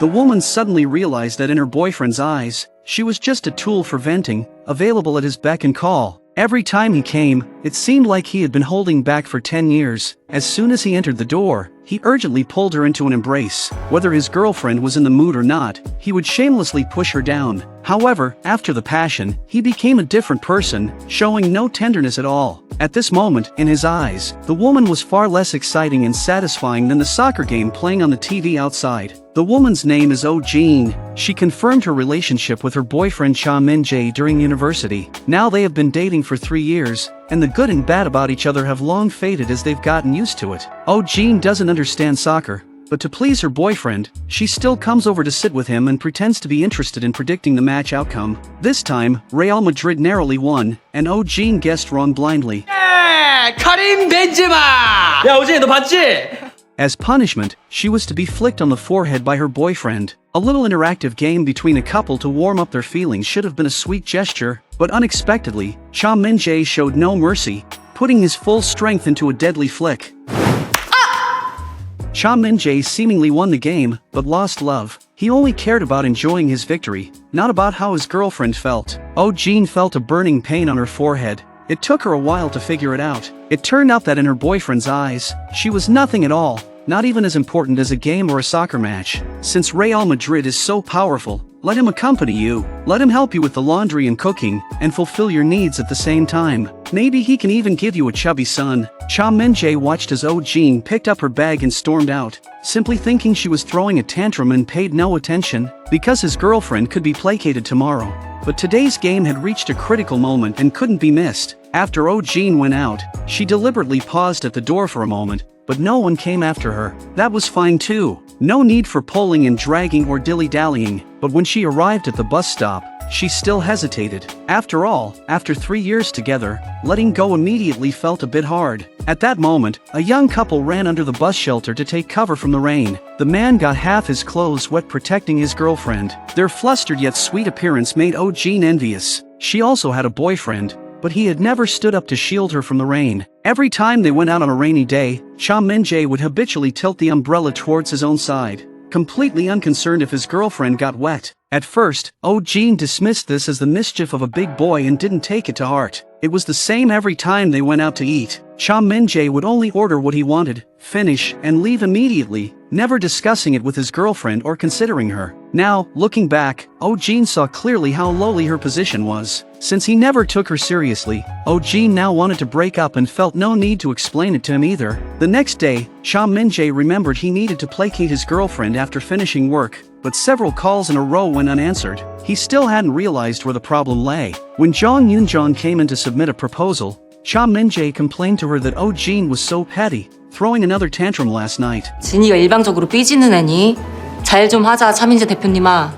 The woman suddenly realized that in her boyfriend's eyes, she was just a tool for venting, available at his beck and call. Every time he came, it seemed like he had been holding back for 10 years. As soon as he entered the door, he urgently pulled her into an embrace. Whether his girlfriend was in the mood or not, he would shamelessly push her down. However, after the passion, he became a different person, showing no tenderness at all. At this moment, in his eyes, the woman was far less exciting and satisfying than the soccer game playing on the TV outside. The woman's name is Oh Jin. She confirmed her relationship with her boyfriend Cha Min-jae during university. Now they have been dating for 3 years, and the good and bad about each other have long faded as they've gotten used to it. Oh Jin doesn't understand soccer, but to please her boyfriend, she still comes over to sit with him and pretends to be interested in predicting the match outcome. This time, Real Madrid narrowly won, and Oh Jin guessed wrong blindly. 카림 벤제마! 야, 오진이 너 봤지? As punishment, she was to be flicked on the forehead by her boyfriend. A little interactive game between a couple to warm up their feelings should have been a sweet gesture, but unexpectedly, Cha Min-jae showed no mercy, putting his full strength into a deadly flick. Cha Min-jae seemingly won the game, but lost love. He only cared about enjoying his victory, not about how his girlfriend felt. Oh Jin felt a burning pain on her forehead. It took her a while to figure it out. It turned out that in her boyfriend's eyes, she was nothing at all, not even as important as a game or a soccer match. Since Real Madrid is so powerful, let him accompany you. Let him help you with the laundry and cooking, and fulfill your needs at the same time. Maybe he can even give you a chubby son. Cha Min-jae watched as Oh Jin picked up her bag and stormed out, simply thinking she was throwing a tantrum and paid no attention, because his girlfriend could be placated tomorrow. But today's game had reached a critical moment and couldn't be missed. After Oh Jin went out, she deliberately paused at the door for a moment, but no one came after her. That was fine too. No need for pulling and dragging or dilly-dallying, but when she arrived at the bus stop, she still hesitated. After all, after 3 years together, letting go immediately felt a bit hard. At that moment, a young couple ran under the bus shelter to take cover from the rain. The man got half his clothes wet protecting his girlfriend. Their flustered yet sweet appearance made Oh Jin envious. She also had a boyfriend, but he had never stood up to shield her from the rain. Every time they went out on a rainy day, Cha Min-jae would habitually tilt the umbrella towards his own side, completely unconcerned if his girlfriend got wet. At first, Oh Jin dismissed this as the mischief of a big boy and didn't take it to heart. It was the same every time they went out to eat. Cha Min-jae would only order what he wanted, finish, and leave immediately, never discussing it with his girlfriend or considering her. Now, looking back, Oh Jin saw clearly how lowly her position was. Since he never took her seriously, Oh Jin now wanted to break up and felt no need to explain it to him either. The next day, Cha Min-jae remembered he needed to placate his girlfriend after finishing work, but several calls in a row went unanswered. He still hadn't realized where the problem lay. When Jong Yoon-jeon came in to submit a proposal, Cha Min-jae complained to her that Oh Jin was so petty, throwing another tantrum last night. 진이가 일방적으로 삐지는 애니? 잘 좀 하자, 차민재 대표님아.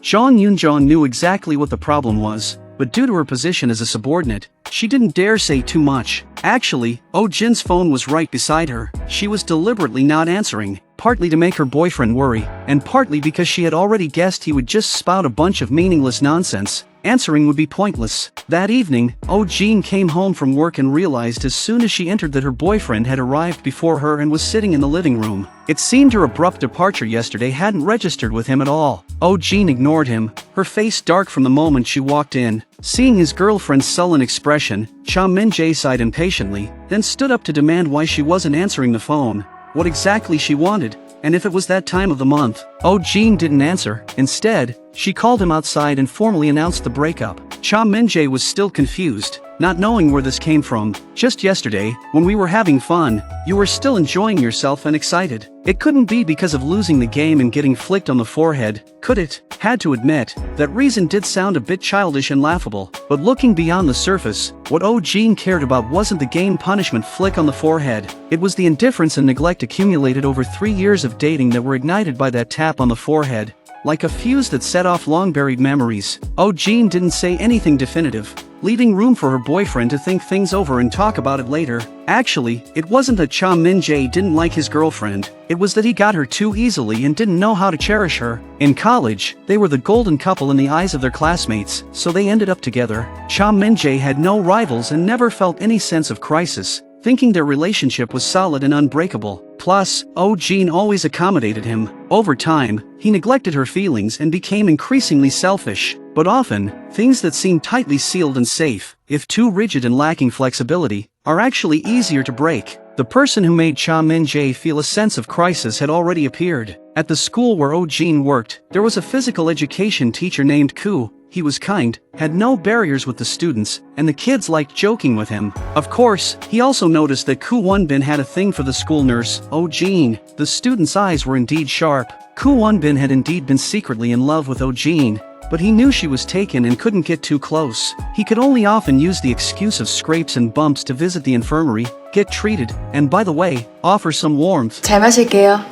Jong Yoon-jeon knew exactly what the problem was, but due to her position as a subordinate, she didn't dare say too much. Actually, Oh Jin's phone was right beside her. She was deliberately not answering, partly to make her boyfriend worry, and partly because she had already guessed he would just spout a bunch of meaningless nonsense. Answering would be pointless. That evening, Oh Jin came home from work and realized as soon as she entered that her boyfriend had arrived before her and was sitting in the living room. It seemed her abrupt departure yesterday hadn't registered with him at all. Oh Jin ignored him, her face dark from the moment she walked in. Seeing his girlfriend's sullen expression, Cha Min-jae sighed impatiently, then stood up to demand why she wasn't answering the phone, what exactly she wanted, and if it was that time of the month. Oh Jin didn't answer. Instead, she called him outside and formally announced the breakup. Cha Min-jae was still confused, not knowing where this came from. Just yesterday, when we were having fun, you were still enjoying yourself and excited. It couldn't be because of losing the game and getting flicked on the forehead, could it? Had to admit, that reason did sound a bit childish and laughable, but looking beyond the surface, what Oh Jin cared about wasn't the game punishment flick on the forehead. It was the indifference and neglect accumulated over 3 years of dating that were ignited by that tap on the forehead, like a fuse that set off long-buried memories. Oh Jin didn't say anything definitive, leaving room for her boyfriend to think things over and talk about it later. Actually, it wasn't that Cha Min-jae didn't like his girlfriend, it was that he got her too easily and didn't know how to cherish her. In college, they were the golden couple in the eyes of their classmates, so they ended up together. Cha Min-jae had no rivals and never felt any sense of crisis. thinking their relationship was solid and unbreakable. Plus, Jin always accommodated him. Over time, he neglected her feelings and became increasingly selfish. But often, things that seem tightly sealed and safe, if too rigid and lacking flexibility, are actually easier to break. The person who made Cha Min-jae feel a sense of crisis had already appeared. At the school where Jin worked, there was a physical education teacher named Koo. He was kind, had no barriers with the students, and the kids liked joking with him. Of course, he also noticed that Koo Won-bin had a thing for the school nurse, Jin. The students' eyes were indeed sharp. Koo Won-bin had indeed been secretly in love with Jin, but he knew she was taken and couldn't get too close. He could only often use the excuse of scrapes and bumps to visit the infirmary, get treated, and by the way, offer some warmth. 잘 마실게요.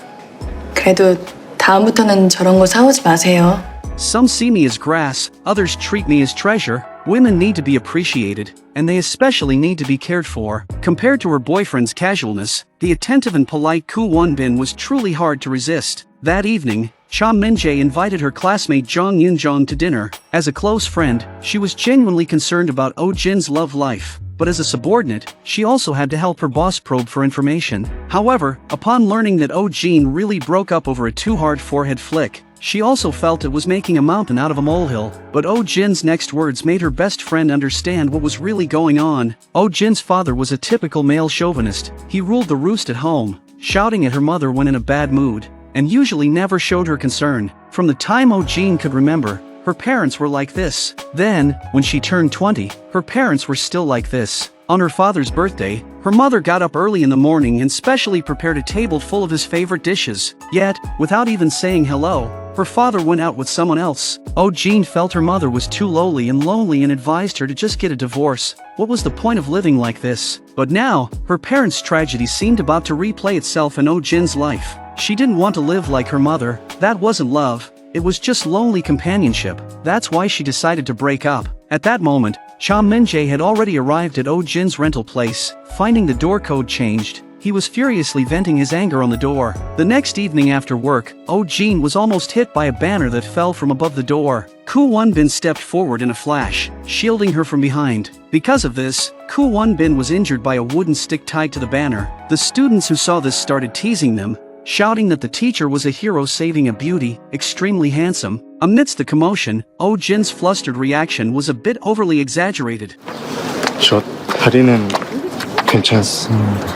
그래도 다음부터는 저런 거 사오지 마세요. Some see me as grass, others treat me as treasure. Women need to be appreciated, and they especially need to be cared for. Compared to her boyfriend's casualness, the attentive and polite Koo Won-bin was truly hard to resist. That evening, Cha Min-jae invited her classmate Jong Yoon-jong to dinner. As a close friend, she was genuinely concerned about Jin's love life. But as a subordinate, she also had to help her boss probe for information. However, upon learning that Jin really broke up over a too hard forehead flick, she also felt it was making a mountain out of a molehill. But Jin's next words made her best friend understand what was really going on. Jin's father was a typical male chauvinist. He ruled the roost at home, shouting at her mother when in a bad mood, and usually never showed her concern. From the time Jin could remember, her parents were like this. Then, when she turned 20, her parents were still like this. On her father's birthday, her mother got up early in the morning and specially prepared a table full of his favorite dishes. Yet, without even saying hello, her father went out with someone else. Jin felt her mother was too lowly and lonely and advised her to just get a divorce. What was the point of living like this? But now, her parents' tragedy seemed about to replay itself in Jin's life. She didn't want to live like her mother. That wasn't love. It was just lonely companionship. That's why she decided to break up. At that moment, Cha Min-jae had already arrived at Jin's rental place. Finding the door code changed, he was furiously venting his anger on the door. The next evening after work, Jin was almost hit by a banner that fell from above the door. Koo Won-bin stepped forward in a flash, shielding her from behind. Because of this, Koo Won-bin was injured by a wooden stick tied to the banner. The students who saw this started teasing them, shouting that the teacher was a hero saving a beauty, extremely handsome. Amidst the commotion, Jin's flustered reaction was a bit overly exaggerated. 저 다리는 괜찮습니다.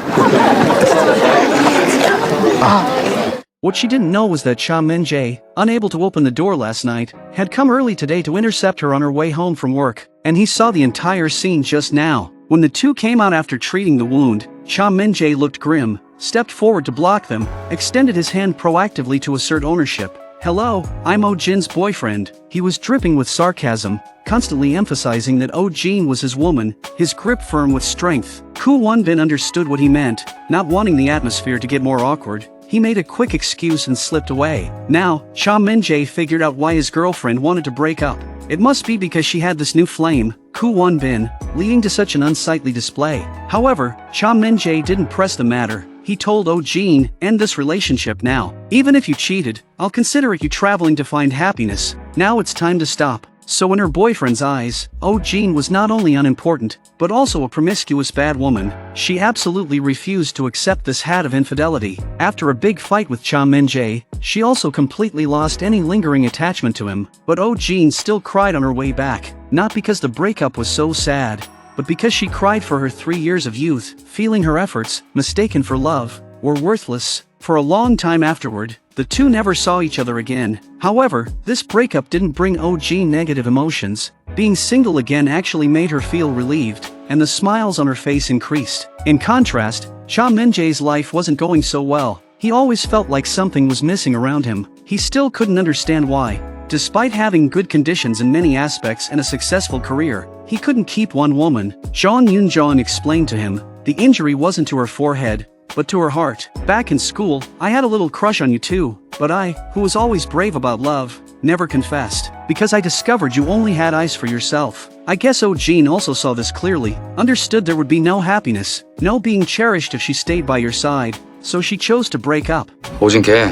What she didn't know was that Cha Min-jae, unable to open the door last night, had come early today to intercept her on her way home from work, and he saw the entire scene just now. When the two came out after treating the wound, Cha Min-jae looked grim, stepped forward to block them, extended his hand proactively to assert ownership. "Hello, I'm Jin's boyfriend." He was dripping with sarcasm, constantly emphasizing that Jin was his woman, his grip firm with strength. Koo Won-bin understood what he meant. Not wanting the atmosphere to get more awkward, he made a quick excuse and slipped away. Now, Cha Min-jae figured out why his girlfriend wanted to break up. It must be because she had this new flame, Koo Won-bin, leading to such an unsightly display. However, Cha Min-jae didn't press the matter. He told Jin, "End this relationship now. Even if you cheated, I'll consider it you traveling to find happiness. Now it's time to stop." So in her boyfriend's eyes, Jin was not only unimportant, but also a promiscuous bad woman. She absolutely refused to accept this hat of infidelity. After a big fight with Cha Min-jae, she also completely lost any lingering attachment to him. But Jin still cried on her way back, not because the breakup was so sad, but because she cried for her 3 years of youth, feeling her efforts, mistaken for love, were worthless. For a long time afterward, the two never saw each other again. However, this breakup didn't bring Jin negative emotions. Being single again actually made her feel relieved, and the smiles on her face increased. In contrast, Cha Min-jae's life wasn't going so well. He always felt like something was missing around him. He still couldn't understand why. Despite having good conditions in many aspects and a successful career, he couldn't keep one woman. Jong Yoon-jong explained to him, the injury wasn't to her forehead, but to her heart. "Back in school, I had a little crush on you too, but I, who was always brave about love, never confessed, because I discovered you only had eyes for yourself." I guess Jin also saw this clearly, understood there would be no happiness, no being cherished if she stayed by your side, so she chose to break up. 오진 걔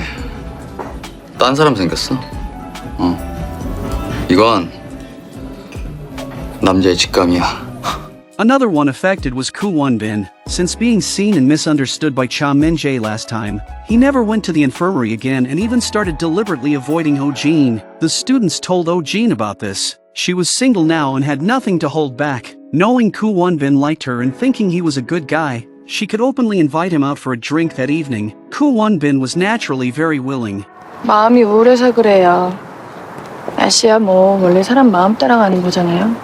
딴 사람 생겼어. 이건 남자의 직감이야. Another one affected was Koo Won-bin. Since being seen and misunderstood by Cha Min-jae last time, he never went to the infirmary again and even started deliberately avoiding Oh-jin. The students told Oh-jin about this. She was single now and had nothing to hold back. Knowing Koo Won-bin liked her and thinking he was a good guy, she could openly invite him out for a drink that evening. Koo Won-bin was naturally very willing. 마음이 우울해서 그래요. 날씨야 뭐 원래 사람 마음 따라가는 거잖아요.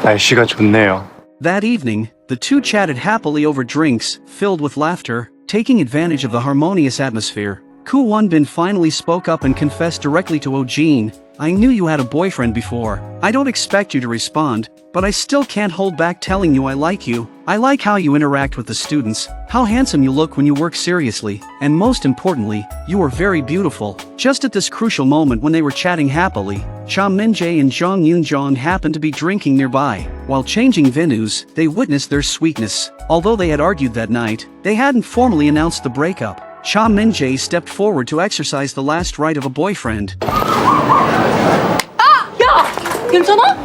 날씨가 좋네요. That evening, the two chatted happily over drinks, filled with laughter, taking advantage of the harmonious atmosphere. Koo Won-bin finally spoke up and confessed directly to Oh-jin. I knew you had a boyfriend before. I don't expect you to respond, but I still can't hold back telling you I like you. I like how you interact with the students, how handsome you look when you work seriously, and most importantly, you are very beautiful. Just at this crucial moment when they were chatting happily, Cha Min-jae and Jong Yoon-jong happened to be drinking nearby. While changing venues, they witnessed their sweetness. Although they had argued that night, they hadn't formally announced the breakup. Cha Min-jae stepped forward to exercise the last right of a boyfriend. 괜찮아?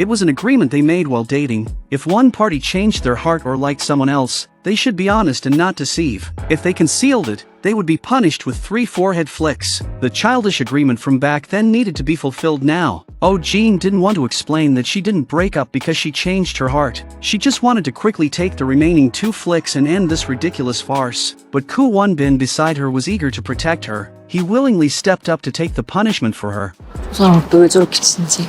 It was an agreement they made while dating. If one party changed their heart or liked someone else, they should be honest and not deceive. If they concealed it, they would be punished with 3 forehead flicks. The childish agreement from back then needed to be fulfilled now. Oh-jin didn't want to explain that she didn't break up because she changed her heart. She just wanted to quickly take the remaining 2 flicks and end this ridiculous farce. But Koo Won-bin beside her was eager to protect her. He willingly stepped up to take the punishment for her. 저 사람 왜 저렇게 진지?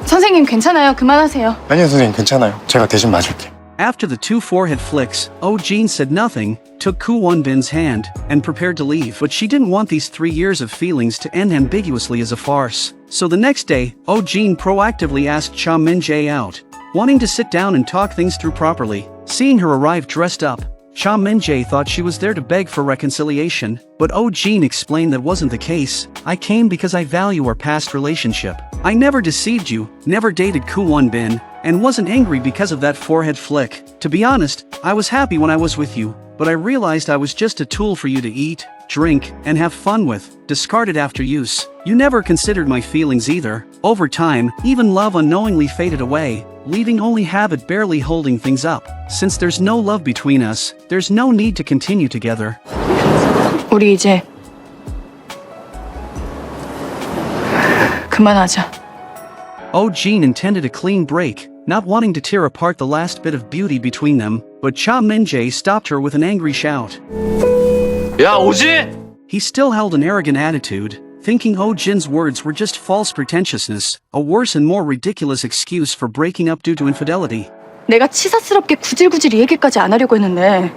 선생님 괜찮아요. 그만하세요. 아니요 선생님 괜찮아요. 제가 대신 맞을게요. After the 2 forehead flicks, Oh-jin said nothing, took Koo Won-bin's hand, and prepared to leave. But she didn't want these 3 years of feelings to end ambiguously as a farce. So the next day, Oh-jin proactively asked Cha Min-jae out, wanting to sit down and talk things through properly. Seeing her arrive dressed up, Cha Min-jae thought she was there to beg for reconciliation, but Oh-jin explained that wasn't the case. I came because I value our past relationship. I never deceived you, never dated Koo Won-bin, and wasn't angry because of that forehead flick. To be honest, I was happy when I was with you, but I realized I was just a tool for you to eat, drink, and have fun with, discarded after use. You never considered my feelings either. Over time, even love unknowingly faded away, leaving only habit barely holding things up. Since there's no love between us, there's no need to continue together. 우리 이제 그만하자. Oh-jin intended a clean break, not wanting to tear apart the last bit of beauty between them, but Cha Min-jae stopped her with an angry shout. 야, 오진! He still held an arrogant attitude, thinking Oh-jin's words were just false pretentiousness, a worse and more ridiculous excuse for breaking up due to infidelity. 내가 치사스럽게 구질구질 이 얘기까지 안 하려고 했는데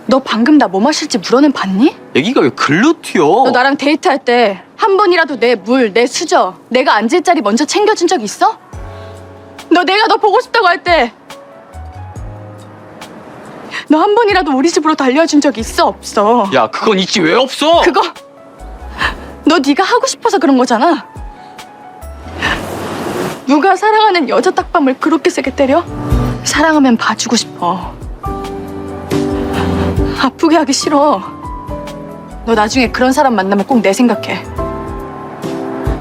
너 방금 나 뭐 마실지 물어는 봤니? 얘기가 왜 글로 튀어? 너 나랑 데이트할 때 한 번이라도 내 물, 내 수저, 내가 앉을 자리 먼저 챙겨준 적 있어? 너 내가 너 보고 싶다고 할 때 너 한 번이라도 우리 집으로 달려준 적 있어, 없어? 야, 그건 있지 왜 없어? 그거 너 네가 하고 싶어서 그런 거잖아. 누가 사랑하는 여자 딱밤을 그렇게 세게 때려? 사랑하면 봐주고 싶어. 아프게 하기 싫어. 너 나중에 그런 사람 만나면 꼭 내 생각해.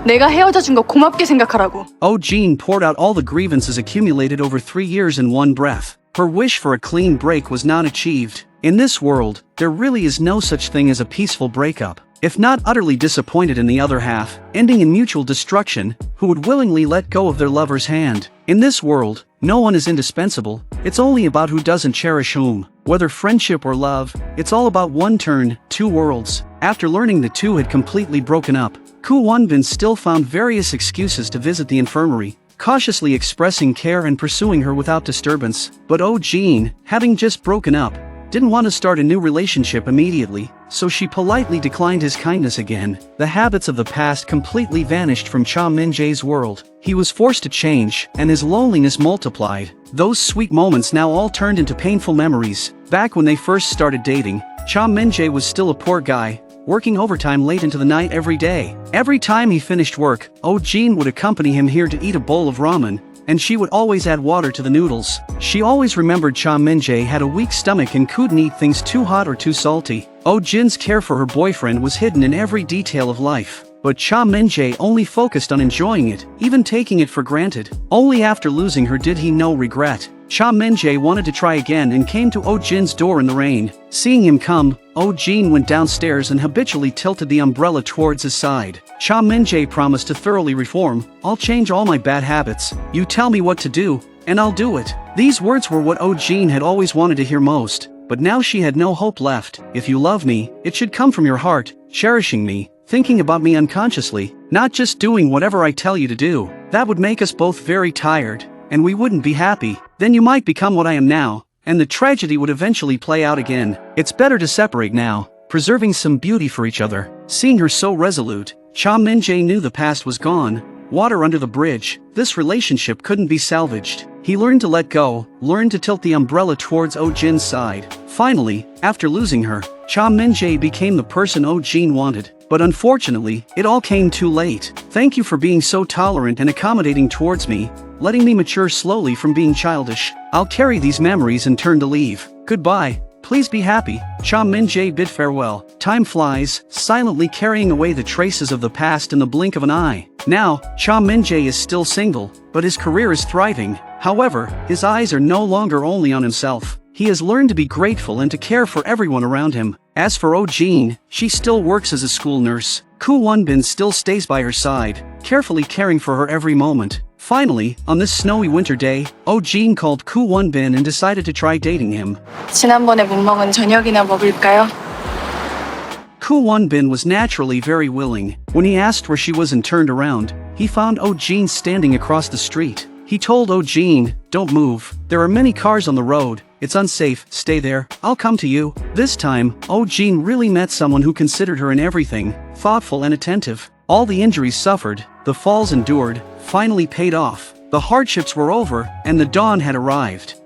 내가 헤어져 준 거 고맙게 생각하라고. Oh-jin poured out all the grievances accumulated over 3 years in one breath. Her wish for a clean break was not achieved. In this world, there really is no such thing as a peaceful breakup. If not utterly disappointed in the other half, ending in mutual destruction, who would willingly let go of their lover's hand? In this world, no one is indispensable. It's only about who doesn't cherish whom. Whether friendship or love, it's all about one turn, 2 worlds. After learning the two had completely broken up, Koo Won-bin still found various excuses to visit the infirmary, cautiously expressing care and pursuing her without disturbance. But Oh-jin, having just broken up, didn't want to start a new relationship immediately, so she politely declined his kindness again. The habits of the past completely vanished from Cha Min-jae's world. He was forced to change, and his loneliness multiplied. Those sweet moments now all turned into painful memories. Back when they first started dating, Cha Min-jae was still a poor guy, working overtime late into the night every day. Every time he finished work, Oh-jin would accompany him here to eat a bowl of ramen, and she would always add water to the noodles. She always remembered Cha Min-jae had a weak stomach and couldn't eat things too hot or too salty. Oh-jin's care for her boyfriend was hidden in every detail of life. But Cha Min-jae only focused on enjoying it, even taking it for granted. Only after losing her did he know regret. Cha Min-jae wanted to try again and came to Oh Jin's door in the rain. Seeing him come, Oh Jin went downstairs and habitually tilted the umbrella towards his side. Cha Min-jae promised to thoroughly reform. I'll change all my bad habits. You tell me what to do, and I'll do it. These words were what Oh Jin had always wanted to hear most. But now she had no hope left. If you love me, it should come from your heart, cherishing me, thinking about me unconsciously, not just doing whatever I tell you to do. That would make us both very tired, and we wouldn't be happy. Then you might become what I am now, and the tragedy would eventually play out again. It's better to separate now, preserving some beauty for each other. Seeing her so resolute, Cha Min-jae knew the past was gone. Water under the bridge. This relationship couldn't be salvaged. He learned to let go, learned to tilt the umbrella towards Oh Jin's side. Finally, after losing her, Cha Min-jae became the person Oh Jin wanted. But unfortunately, it all came too late. Thank you for being so tolerant and accommodating towards me, letting me mature slowly from being childish. I'll carry these memories and turn to leave. Goodbye. Please be happy. Cha Min-jae bid farewell. Time flies, silently carrying away the traces of the past in the blink of an eye. Now, Cha Min-jae is still single, but his career is thriving. However, his eyes are no longer only on himself. He has learned to be grateful and to care for everyone around him. As for Oh Jin, she still works as a school nurse. Koo Won-bin still stays by her side, carefully caring for her every moment. Finally, on this snowy winter day, Oh Jin called Koo Won-bin and decided to try dating him. 지난번에 못 먹은 저녁이나 먹을까요? Koo Won-bin was naturally very willing. When he asked where she was and turned around, he found Oh Jin standing across the street. He told Oh Jin, "Don't move. There are many cars on the road. It's unsafe. Stay there. I'll come to you." This time, Oh Jin really met someone who considered her in everything, thoughtful and attentive. All the injuries suffered, the falls endured, finally paid off. The hardships were over, and the dawn had arrived.